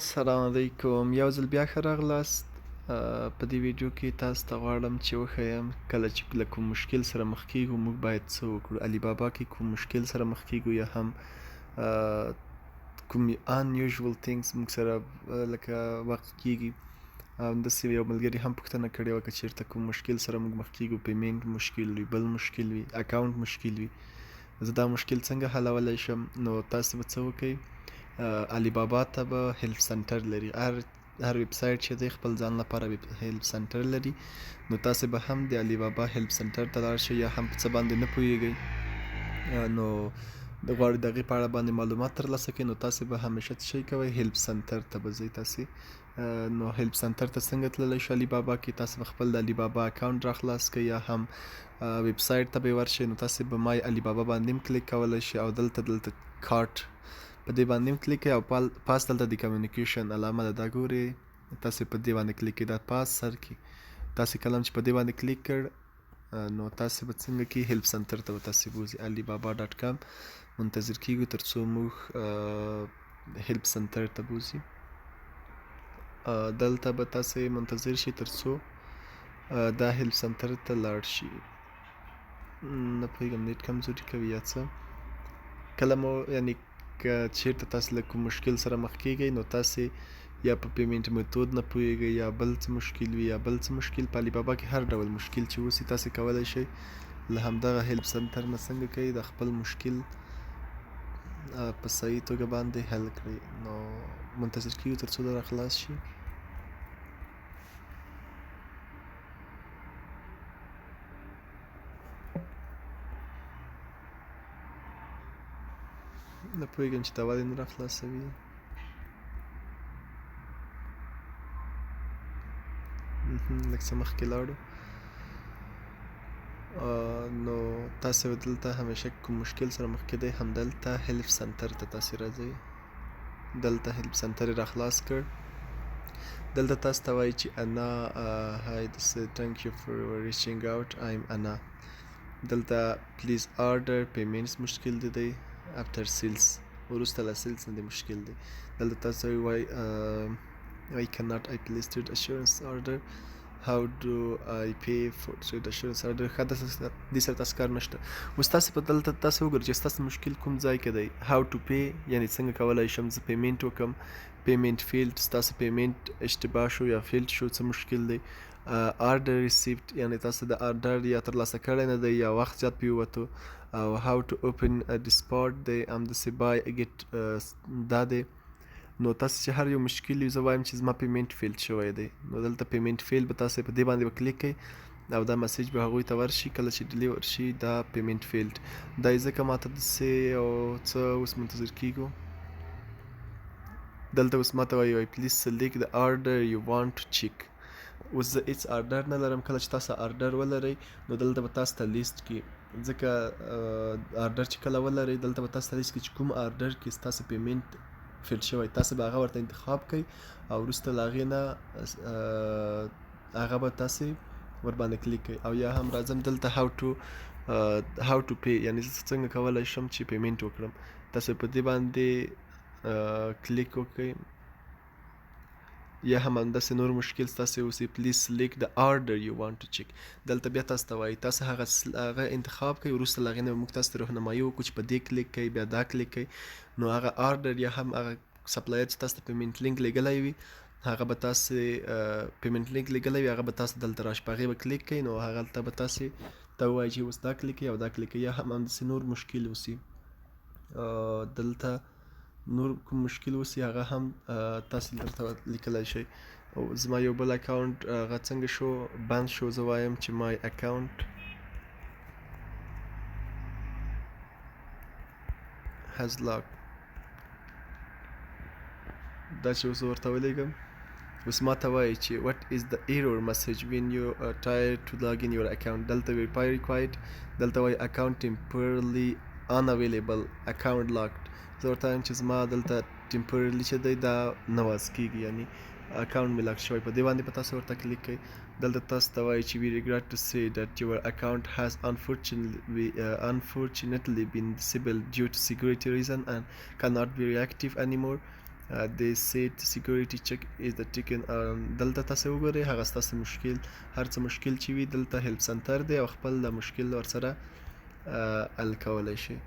السلام علیکم، یو ځل بیا ښه راغلاست. په دې ویډیو کې تاسو ته غواړم چې وښیم کله چې له کوم مشکل سره مخ کیږو موږ باید څه وکړو. علي بابا کې کوم مشکل سره مخ کیږو یا هم کوم unusual things موږ سره لکه واقع کیږي. همداسې یو ملګري هم پوښتنه کړې وه که چېرته کوم مشکل سره موږ مخ کیږو، پیمنټ مشکل وي، بل مشکل وي، اکاونټ مشکل وي، زه دا مشکل څنګه حلولی شم. نو تاسو به څه وکئ، علي بابا ته به هیلپ سنټر لري. هر ویب سایټ چې دی خپل ځان لپاره هیلپ سنټر لري. نو تاسې به هم د علي بابا هیلپ سنټر ته لاړ شئ، یا هم په څه باندې نه پوهیږئ نو د غواړئ د هغې په اړه باندې معلومات ترلاسه کړئ، نو تاسې به همیشه څه شی کوئ، هیلپ سنټر ته به ځئ. تاسې نو هیلپ سنټر ته څنګه تللی شو علي بابا کې، تاسې به خپل د علي بابا اکاونټ راخلاص کړئ، یا هم ویب سایټ ته به ورشئ. نو تاسې به مای علي بابا باندې هم کلیک کولی شئ، او دلته کارت په دې باندې هم کلیک کړئ، او پاس دلته د کمیونیکیشن علامه ده، دا ګورئ، تاسې په دې باندې کلیک کړئ، دا پاس سر کې تاسې کله هم چې په دې باندې کلیک کړ نو تاسې به څنګه کې هیلپ سنټر ته به تاسې بوځي. علي بابا ډاټ کام منتظر کیږو تر څو موږ هیلپ سنټر ته بوځي. دلته به تاسې منتظر شئ تر څو دا هیلپ سنټر ته لاړ شي. نه پوهېږم نیټ کمزوري کوي یا څه. کله مو یعنې که چېرته تاسې له کوم مشکل سره مخ کیږئ نو تاسې یا په پیمنټ میتود نه پوهیږئ، یا بل څه مشکل وي، یا بل څه مشکل په علي بابا کې هر ډول مشکل چې اوسي تاسې کولی شئ له همدغه هیلپ سنټر نه څنګه کوئ د خپل مشکل په صحیح توګه باندې حل کړئ. نو منتظر کیږو تر څو دا را خلاص شي. نه پوهېږم چې دا ولې نه را خلاصوي. لږ څه مخکې لاړو. نو تاسې به دلته همیشه کوم مشکل سره مخ کېدئ همدلته هیلپ سنټر ته تاسې راځئ. دلته هیلپ سنټر یې را خلاص کړ. دلته تاسو ته وایي چې انا هاي thank you for reaching out I'm انا. دلته پلیز آرډر پیمنټس مشکل دی after sales وروسته له سیلز نه دی مشکل دی. دلته تاسو وایي I cannot I place trade assurance order how do I pay for trade assurance order. ښه دې سره تاسو کار نشته. اوس تاسې په دلته تاسې وګورئ چې ستاسو مشکل کوم ځای کې دی. how to pay یعنې څنګه کولی شم زه پیمنټ وکړم، پیمنټ فیلډ ستاسو پیمنټ اشتباه شو یا فیلډ شو، څه مشکل دی. آرډر ریسیپټ یعنې تاسو د آرډر یا ترلاسه کړی نه دی یا وخت زیات پې ووتو. او how to open a disport دی همداسې buy get دا دی. نو تاسې چې هر یو مشکل وي زه وایم چې زما پیمنټ فیل شوی دی، نو دلته پیمنټ فیل به تاسې په دې باندې به کلیک کړئ او دا مسیج به هغوی ته ورشي کله چې ډیلیور شي دا پیمنټ فیلډ. دا یې ځکه ماته داسې یو څه اوس منتظر کیږو. دلته اوس ماته وایي پلیز سلیکټ د آرډر یو وانټ ټو چیک. اوس زه هېڅ آرډر نه لرم. کله چې تاسو آرډر ولرئ نو دلته به تاسو ته لیست کړي، ځکه آرډر چې کله ولرئ دلته به تاسو ته لیست کړي چې کوم آرډر کې ستاسو پیمنټ فیل شوی، تاسو به هغه ورته انتخاب کړئ او وروسته له هغې نه هغه به تاسې ورباندې کلیک کړئ. او یا هم راځم دلته how to pay یعنې زه څنګه کولی شم چې پیمنټ وکړم. تاسو په دې باندې کلیک وکړئ، یا هم همداسې نور مشکل ستاسې اوسي پلیز سلیکټ د آرډر یو وانټ ټو چیک. دلته بیا تاسو ته وایي تاسو هغه انتخاب کړئ، وروسته له هغې نه به موږ تاسو ته راهنمایي وکړو چې په دې کلیک کړئ بیا دا کلیک کړئ. نو هغه آرډر یا هم هغه سپلایر چې تاسو ته پیمنټ لینک لیږلی وي هغه به تاسې پیمنټ لینک لیږلی وي هغه به تاسو دلته راشي په هغې به کلیک کړئ. نو هغلته به تاسې ته ووایي چې اوس دا کلیک کړئ او دا کلیک کړئ. یا هم همداسې نور مشکل اوسي، دلته نور کوم مشکل اوسي هغه هم تاسې درته لیکلی شئ. او زما یو بل اکاونټ هغه څنګه شو بند شو، زه وایم چې مای اکاونټ has locked. دا چې اوس ورته ولیږم اوس ماته وایي چې what is the error message when you try to log in your account. دلته verify required، دلته وایي account temporarily unavailable account locked. زه ورته وایم چې زما دلته temporarily چې دی دا نه واز کېږي، یعنې اکاونټ مې لاک شوی. په دې باندې به تاسو ورته کلیک کړئ. دلته تاسو ته وایي چې we regret to say that your account has unfortunately been disabled due to security reason and cannot be reactive anymore. د سیټ سیکورټي چک از د ټیکن. دلته تاسو وګورئ هغه ستاسو مشکل هر څه مشکل چې وي دلته هیلپ سنټر دی او خپل د مشکل ورسره حل کولی شئ.